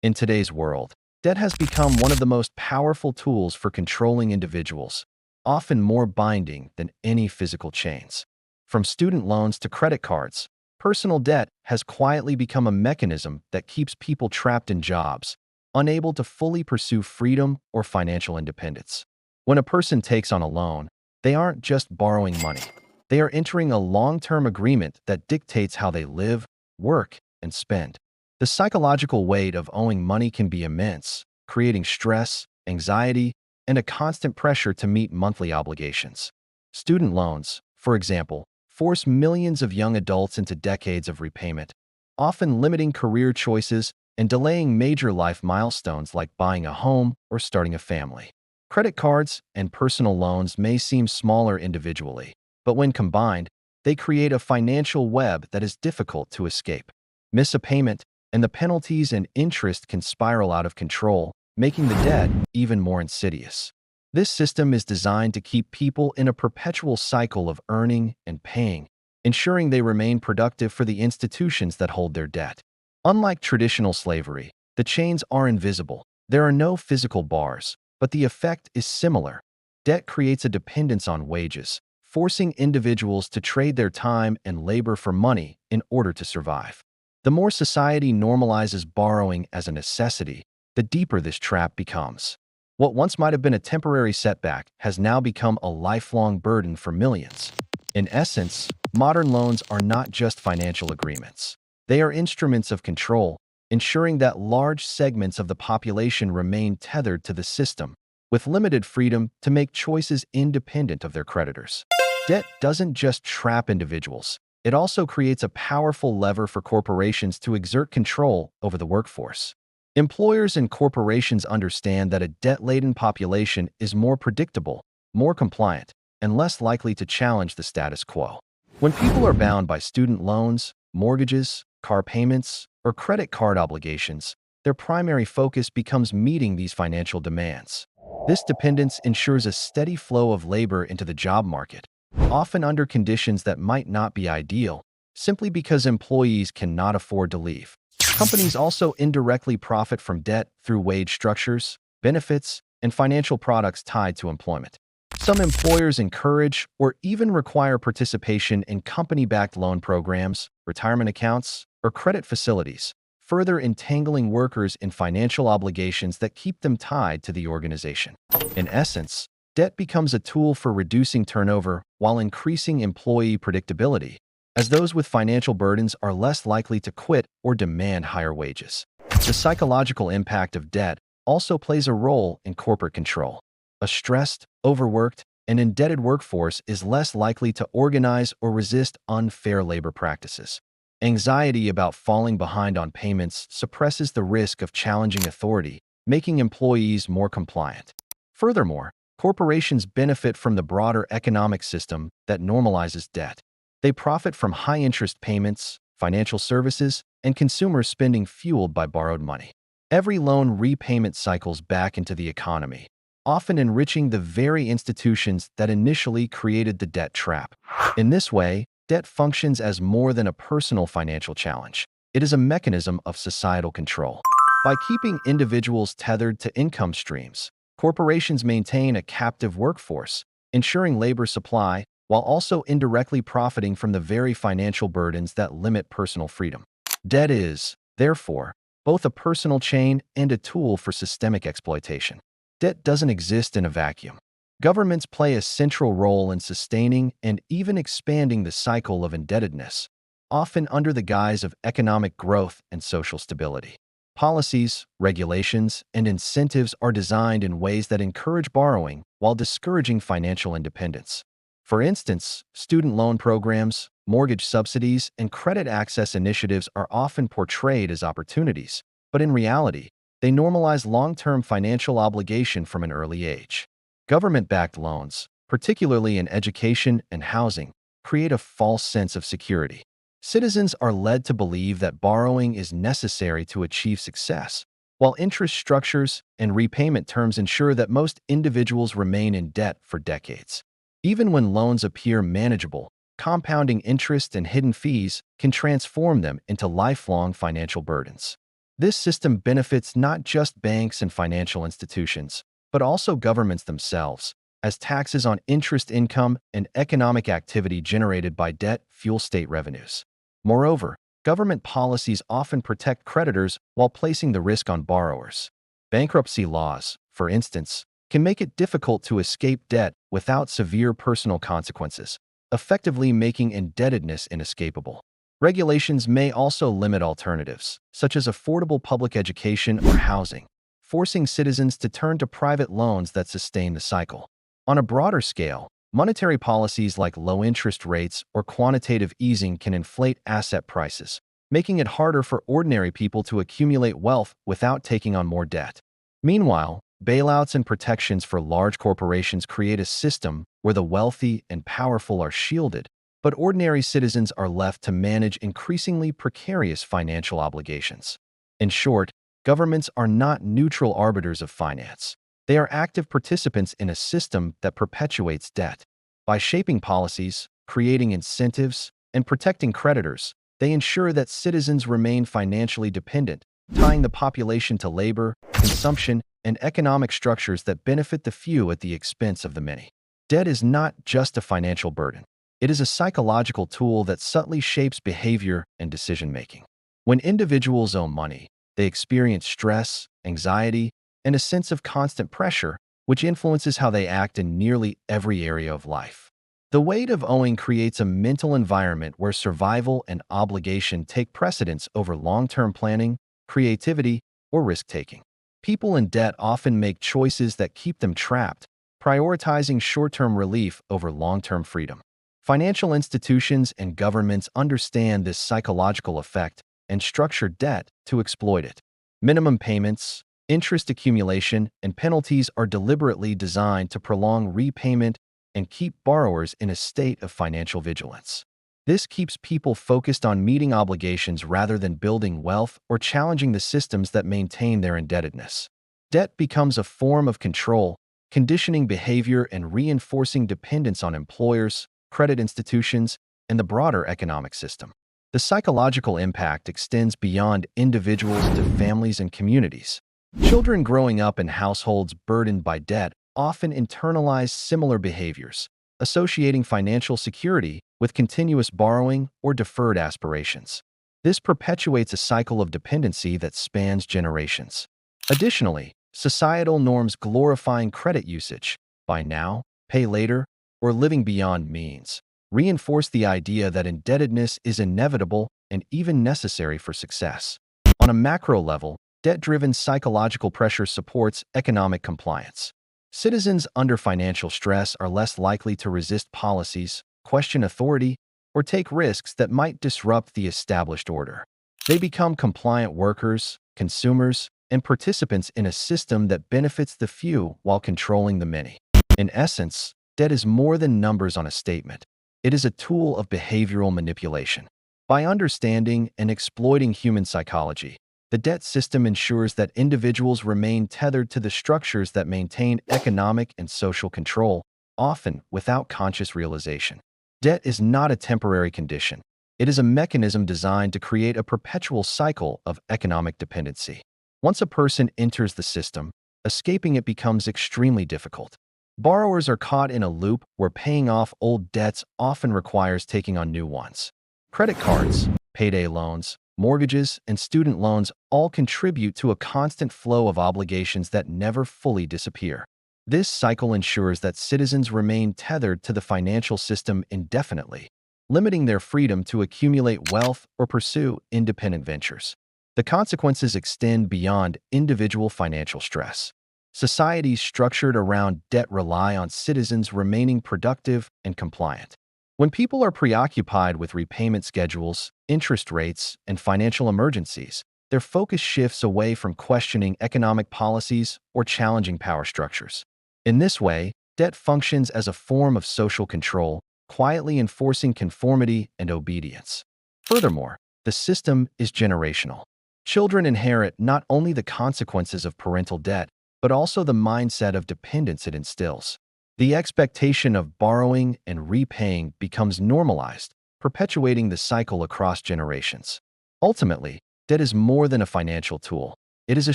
In today's world, debt has become one of the most powerful tools for controlling individuals, often more binding than any physical chains. From student loans to credit cards, personal debt has quietly become a mechanism that keeps people trapped in jobs, unable to fully pursue freedom or financial independence. When a person takes on a loan, they aren't just borrowing money. They are entering a long-term agreement that dictates how they live, work, and spend. The psychological weight of owing money can be immense, creating stress, anxiety, and a constant pressure to meet monthly obligations. Student loans, for example, force millions of young adults into decades of repayment, often limiting career choices and delaying major life milestones like buying a home or starting a family. Credit cards and personal loans may seem smaller individually, but when combined, they create a financial web that is difficult to escape. Miss a payment, and the penalties and interest can spiral out of control, making the debt even more insidious. This system is designed to keep people in a perpetual cycle of earning and paying, ensuring they remain productive for the institutions that hold their debt. Unlike traditional slavery, the chains are invisible. There are no physical bars, but the effect is similar. Debt creates a dependence on wages, forcing individuals to trade their time and labor for money in order to survive. The more society normalizes borrowing as a necessity, the deeper this trap becomes. What once might have been a temporary setback has now become a lifelong burden for millions. In essence, modern loans are not just financial agreements. They are instruments of control, ensuring that large segments of the population remain tethered to the system, with limited freedom to make choices independent of their creditors. Debt doesn't just trap individuals. It also creates a powerful lever for corporations to exert control over the workforce. Employers and corporations understand that a debt-laden population is more predictable, more compliant, and less likely to challenge the status quo. When people are bound by student loans, mortgages, car payments, or credit card obligations, their primary focus becomes meeting these financial demands. This dependence ensures a steady flow of labor into the job market, often under conditions that might not be ideal, simply because employees cannot afford to leave. Companies also indirectly profit from debt through wage structures, benefits, and financial products tied to employment. Some employers encourage or even require participation in company-backed loan programs, retirement accounts, or credit facilities, further entangling workers in financial obligations that keep them tied to the organization. In essence, debt becomes a tool for reducing turnover while increasing employee predictability, as those with financial burdens are less likely to quit or demand higher wages. The psychological impact of debt also plays a role in corporate control. A stressed, overworked, and indebted workforce is less likely to organize or resist unfair labor practices. Anxiety about falling behind on payments suppresses the risk of challenging authority, making employees more compliant. Furthermore, corporations benefit from the broader economic system that normalizes debt. They profit from high-interest payments, financial services, and consumer spending fueled by borrowed money. Every loan repayment cycles back into the economy, often enriching the very institutions that initially created the debt trap. In this way, debt functions as more than a personal financial challenge. It is a mechanism of societal control. By keeping individuals tethered to income streams, corporations maintain a captive workforce, ensuring labor supply while also indirectly profiting from the very financial burdens that limit personal freedom. Debt is, therefore, both a personal chain and a tool for systemic exploitation. Debt doesn't exist in a vacuum. Governments play a central role in sustaining and even expanding the cycle of indebtedness, often under the guise of economic growth and social stability. Policies, regulations, and incentives are designed in ways that encourage borrowing while discouraging financial independence. For instance, student loan programs, mortgage subsidies, and credit access initiatives are often portrayed as opportunities, but in reality, they normalize long-term financial obligation from an early age. Government-backed loans, particularly in education and housing, create a false sense of security. Citizens are led to believe that borrowing is necessary to achieve success, while interest structures and repayment terms ensure that most individuals remain in debt for decades. Even when loans appear manageable, compounding interest and hidden fees can transform them into lifelong financial burdens. This system benefits not just banks and financial institutions, but also governments themselves, as taxes on interest income and economic activity generated by debt fuel state revenues. Moreover, government policies often protect creditors while placing the risk on borrowers. Bankruptcy laws, for instance, can make it difficult to escape debt without severe personal consequences, effectively making indebtedness inescapable. Regulations may also limit alternatives, such as affordable public education or housing, forcing citizens to turn to private loans that sustain the cycle. On a broader scale, monetary policies like low interest rates or quantitative easing can inflate asset prices, making it harder for ordinary people to accumulate wealth without taking on more debt. Meanwhile, bailouts and protections for large corporations create a system where the wealthy and powerful are shielded, but ordinary citizens are left to manage increasingly precarious financial obligations. In short, governments are not neutral arbiters of finance. They are active participants in a system that perpetuates debt. By shaping policies, creating incentives, and protecting creditors, they ensure that citizens remain financially dependent, tying the population to labor, consumption, and economic structures that benefit the few at the expense of the many. Debt is not just a financial burden. It is a psychological tool that subtly shapes behavior and decision-making. When individuals owe money, they experience stress, anxiety, and a sense of constant pressure, which influences how they act in nearly every area of life. The weight of owing creates a mental environment where survival and obligation take precedence over long-term planning, creativity, or risk-taking. People in debt often make choices that keep them trapped, prioritizing short-term relief over long-term freedom. Financial institutions and governments understand this psychological effect and structure debt to exploit it. Minimum payments, interest accumulation, and penalties are deliberately designed to prolong repayment and keep borrowers in a state of financial vigilance. This keeps people focused on meeting obligations rather than building wealth or challenging the systems that maintain their indebtedness. Debt becomes a form of control, conditioning behavior and reinforcing dependence on employers, credit institutions, and the broader economic system. The psychological impact extends beyond individuals to families and communities. Children growing up in households burdened by debt often internalize similar behaviors, associating financial security with continuous borrowing or deferred aspirations. This perpetuates a cycle of dependency that spans generations. Additionally, societal norms glorifying credit usage, buy now, pay later, or living beyond means, reinforce the idea that indebtedness is inevitable and even necessary for success. On a macro level, debt-driven psychological pressure supports economic compliance. Citizens under financial stress are less likely to resist policies, question authority, or take risks that might disrupt the established order. They become compliant workers, consumers, and participants in a system that benefits the few while controlling the many. In essence, debt is more than numbers on a statement. It is a tool of behavioral manipulation. By understanding and exploiting human psychology, the debt system ensures that individuals remain tethered to the structures that maintain economic and social control, often without conscious realization. Debt is not a temporary condition. It is a mechanism designed to create a perpetual cycle of economic dependency. Once a person enters the system, escaping it becomes extremely difficult. Borrowers are caught in a loop where paying off old debts often requires taking on new ones. Credit cards, payday loans, mortgages, and student loans all contribute to a constant flow of obligations that never fully disappear. This cycle ensures that citizens remain tethered to the financial system indefinitely, limiting their freedom to accumulate wealth or pursue independent ventures. The consequences extend beyond individual financial stress. Societies structured around debt rely on citizens remaining productive and compliant. When people are preoccupied with repayment schedules, interest rates, and financial emergencies, their focus shifts away from questioning economic policies or challenging power structures. In this way, debt functions as a form of social control, quietly enforcing conformity and obedience. Furthermore, the system is generational. Children inherit not only the consequences of parental debt, but also the mindset of dependence it instills. The expectation of borrowing and repaying becomes normalized, perpetuating the cycle across generations. Ultimately, Debt is more than a financial tool. It is a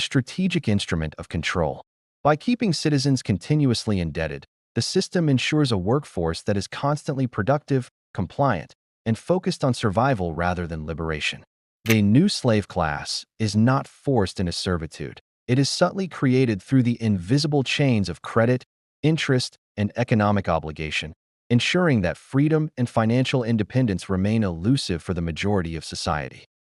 strategic instrument of control. By keeping citizens continuously indebted, the system ensures a workforce that is constantly productive, compliant, and focused on survival rather than liberation. The new slave class is not forced into servitude. It is subtly created through the invisible chains of credit, interest, and economic obligation, ensuring that freedom and financial independence remain elusive for the majority of society.